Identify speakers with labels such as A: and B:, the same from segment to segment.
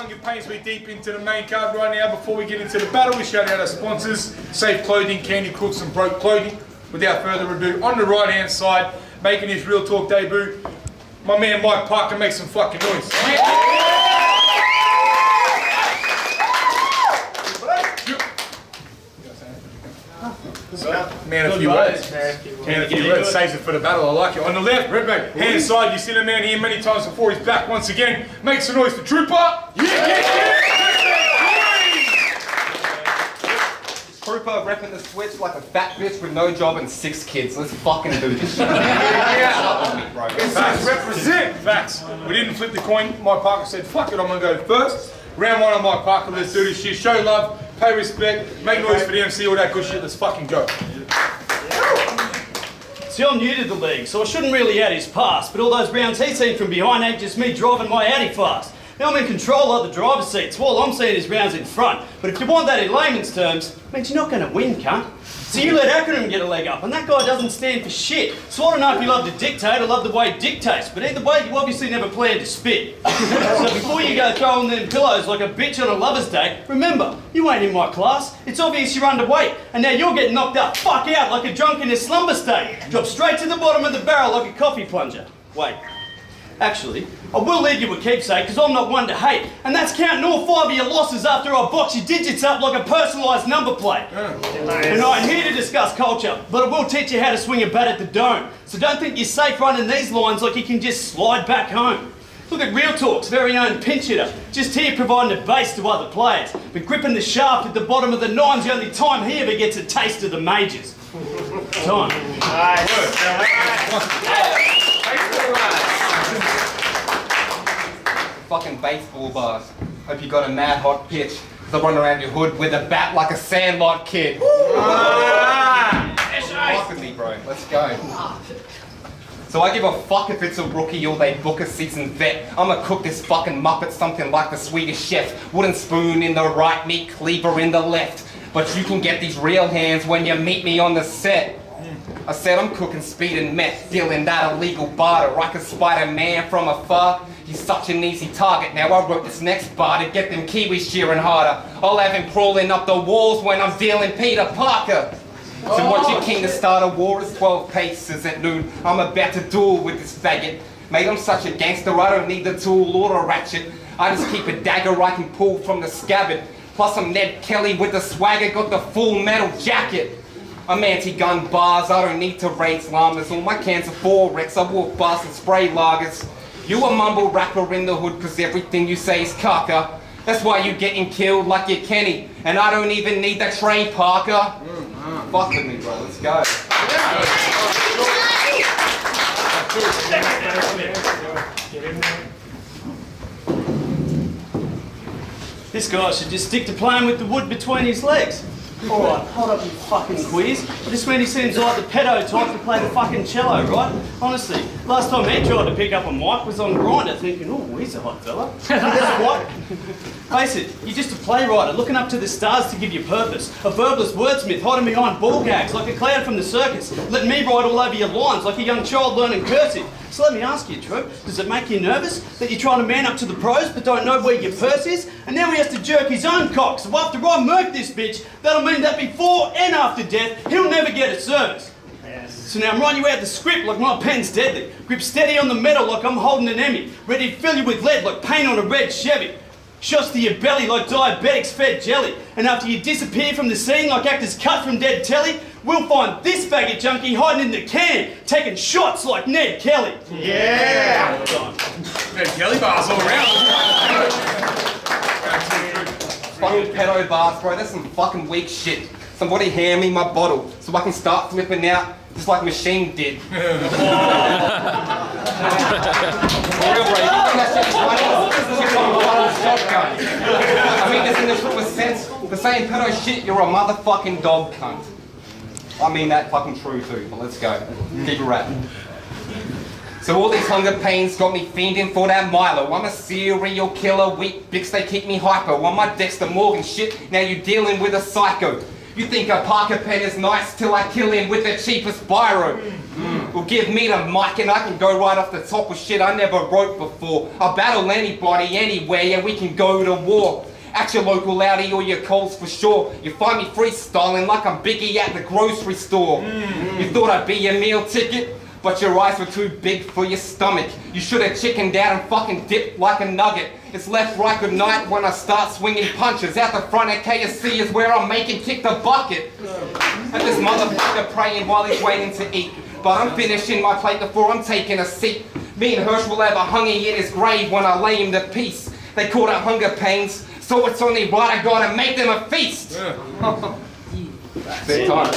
A: Hunger Pains, we're deep into the main card right now. Before we get into the battle, we shout out our sponsors, Safe Clothing, Candy Crooks and Broke Clothing. Without further ado, on the right hand side, making his Real Talk debut, my man Mike Parker, make some fucking noise. Man, a few words. Man, a few words. Saves it for the battle. I like it. On the left, redback, hand side. You've seen a man here many times before. He's back once again. Make some noise for Trupar.
B: Trupar repping the switch like a fat bitch with no job and 6 kids. Let's fucking do this shit.
A: Facts. Represent. Facts. We didn't flip the coin. Mike Parker said, fuck it, I'm gonna go first. Round 1 on Mike Parker. Let's do this shit. Show love, pay respect, make noise for the MC, all that good shit. Let's fucking go.
C: See, I'm new to the league, so I shouldn't really add his past, but all those rounds he's seen from behind ain't just me driving my Audi fast. Now I'm in control of the driver's seats, while I'm seeing his rounds in front. But if you want that in layman's terms, it means you're not going to win, cunt. So you let acronym get a leg up, and that guy doesn't stand for shit. So I don't know if you love to dictate or love the way it dictates, but either way, you obviously never planned to spit. So before you go throwing them pillows like a bitch on a lover's date, remember, you ain't in my class. It's obvious you're underweight, and now you're getting knocked up, fuck out like a drunk in a slumber state. Drop straight to the bottom of the barrel like a coffee plunger. Wait. Actually, I will leave you a keepsake because I'm not one to hate, and that's counting all 5 of your losses after I box your digits up like a personalised number plate. And I'm here to discuss culture, but I will teach you how to swing a bat at the dome. So don't think you're safe running these lines like you can just slide back home. Look at Real Talk's very own pinch hitter, just here providing a base to other players, but gripping the shaft at the bottom of the nine's the only time he ever gets a taste of the majors. Time.
B: Fucking baseball bars. Hope you got a mad hot pitch. I run around your hood with a bat like a sandlot kid. Fuck with me, bro. Let's go. So I give a fuck if it's a rookie or they book a seasoned vet. I'ma cook this fucking muppet something like the Swedish chef. Wooden spoon in the right, meat cleaver in the left. But you can get these real hands when you meet me on the set. I said I'm cooking speed and meth, dealing that illegal barter. I can Spider-Man from afar. He's such an easy target. Now I wrote this next bar to get them Kiwis cheering harder. I'll have him crawling up the walls when I'm dealing Peter Parker. So what you king to start a war is 12 paces at noon. I'm about to duel with this faggot. Mate, I'm such a gangster, I don't need the tool or the ratchet. I just keep a dagger I can pull from the scabbard. Plus I'm Ned Kelly with the swagger, got the full metal jacket. I'm anti-gun bars, I don't need to raise llamas. All my cans are 4X, I walk bars and spray lagers. You a mumble rapper in the hood cause everything you say is caca. That's why you getting killed like you're Kenny. And I don't even need that train, Parker. Fuck with me, bro, let's go.
C: This guy should just stick to playing with the wood between his legs. Alright, hold up your fucking quiz. I just mean he seems like the pedo type to play the fucking cello, right? Honestly, last time he tried to pick up a mic was on Grindr thinking, oh, he's a hot fella. Guess what? Face it, you're just a playwright looking up to the stars to give you purpose. A verbalist wordsmith hiding behind ball gags like a clown from the circus. Letting me write all over your lines like a young child learning cursive. So let me ask you, Troop, does it make you nervous that you're trying to man up to the pros but don't know where your purse is? And now he has to jerk his own cock, so after I murk this bitch, that'll mean that before and after death, he'll never get a service. So now I'm writing you out the script like my pen's deadly. Grip steady on the metal like I'm holding an Emmy. Ready to fill you with lead like paint on a red Chevy. Shots to your belly like diabetics fed jelly. And after you disappear from the scene like actors cut from dead telly, we'll find this faggot junkie hiding in the can, taking shots like Ned Kelly.
A: Yeah! Ned Kelly bars all around.
B: Fucking pedo bars, bro, that's some fucking weak shit. Somebody hand me my bottle so I can start flipping out just like Machine did. For real, bro, you think that shit is funny? Shit on a fucking shotgun. I mean, doesn't this look sense? The same pedo shit, you're a motherfucking dog cunt. I mean that fucking true too, but let's go. Keep it rapping. So all these hunger pains got me fiending for that Milo. I'm a serial killer, weak bitch, they keep me hyper. I'm my Dexter Morgan shit, now you dealing with a psycho. You think a Parker pen is nice till I kill him with the cheapest biro. Well, give me the mic and I can go right off the top with shit I never wrote before. I'll battle anybody, anywhere, yeah, we can go to war. At your local Audi or your Coles for sure. You find me freestyling like I'm Biggie at the grocery store. You thought I'd be your meal ticket, but your eyes were too big for your stomach. You should have chickened out and fucking dipped like a nugget. It's left, right, good night when I start swinging punches. Out the front at KFC is where I'm making kick the bucket. And this motherfucker praying while he's waiting to eat. But I'm finishing my plate before I'm taking a seat. Me and Hirsch will have a hungy in his grave when I lay him to peace. They call it hunger pains, so it's only right I gotta make them a feast. Big time.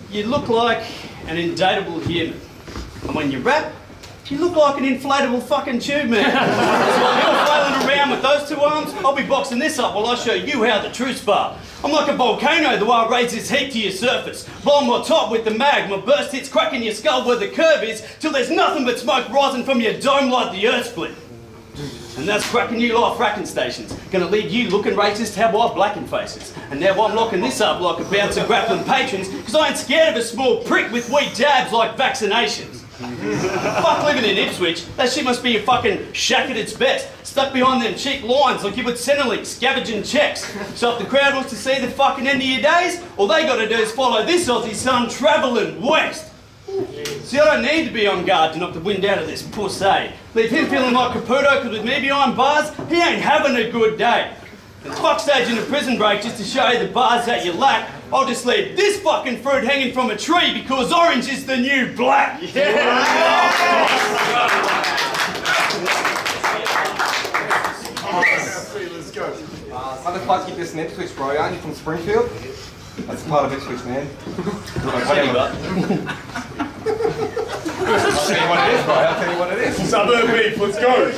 C: You look like an indatable human. And when you rap, you look like an inflatable fucking tube man. So while you're flailing around with those two arms, I'll be boxing this up while I show you how the true spar. I'm like a volcano the way I raise this heat to your surface. Blowing my top with the magma, burst hits cracking your skull where the curve is, till there's nothing but smoke rising from your dome like the earth split. And that's cracking new life fracking stations. Gonna leave you looking racist, how I blacken faces. And now I'm locking this up like a bounce of grappling patrons, cause I ain't scared of a small prick with weak dabs like vaccinations. Fuck living in Ipswich, that shit must be a fucking shack at its best. Stuck behind them cheap lines like you would Centrelink, scavenging checks. So if the crowd wants to see the fucking end of your days, all they gotta do is follow this Aussie son travelling west. See, I don't need to be on guard to knock the wind out of this pussy. Leave him feeling like Caputo, cause with me behind bars, he ain't having a good day. And fuck staging a prison break just to show you the bars that you lack. I'll just leave this fucking fruit hanging from a tree because orange is the new black. Yeah.
A: Let's go.
B: How the fuck keep this in Ipswich, bro? Aren't you from Springfield? That's part of Ipswich, man. I'll tell you what it is, bro. I'll tell you what it is.
A: Suburb beef, let's go.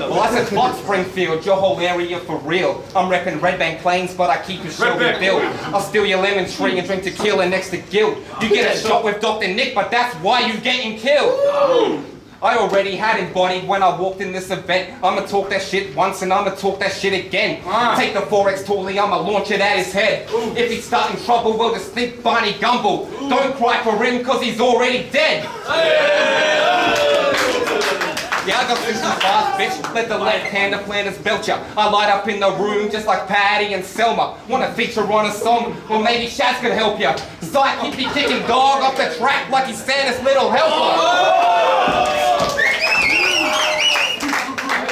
B: Well, I said fuck Springfield, your whole area for real. I'm repping Red Bank Plains, but I keep it Shelby built. I'll steal your lemon tree and drink tequila next to guilt. You get a shot with Dr. Nick, but that's why you getting killed. I already had embodied when I walked in this event. I'ma talk that shit once and I'ma talk that shit again. Take the 4X toolie, I'ma launch it at his head. If he's starting trouble, we'll just think Barney Gumble. Don't cry for him, cause he's already dead. Yeah, I got this fast, bitch. Let the left-hander planners belt ya. I light up in the room just like Patty and Selma. Wanna feature on a song? Well, maybe Shaz could help ya. Sight, keep me kicking dog off the track like he's Santa's little helper.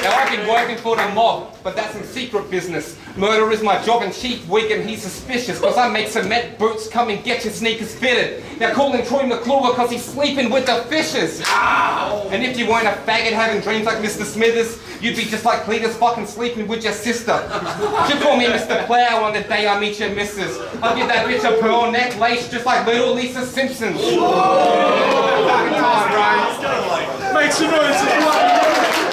B: Now I've been working for the mob, but that's some secret business. Murder is my job and Chief Wiggum, he's suspicious, cause I make cement boots, come and get your sneakers fitted. Now call him Troy McClure cause he's sleeping with the fishes. And if you weren't a faggot having dreams like Mr. Smithers, you'd be just like Cletus fucking sleeping with your sister. You call me Mr. Plow on the day I meet your missus. I'll give that bitch a pearl necklace just like little Lisa Simpson. Fucking time, right?
A: Make some noise.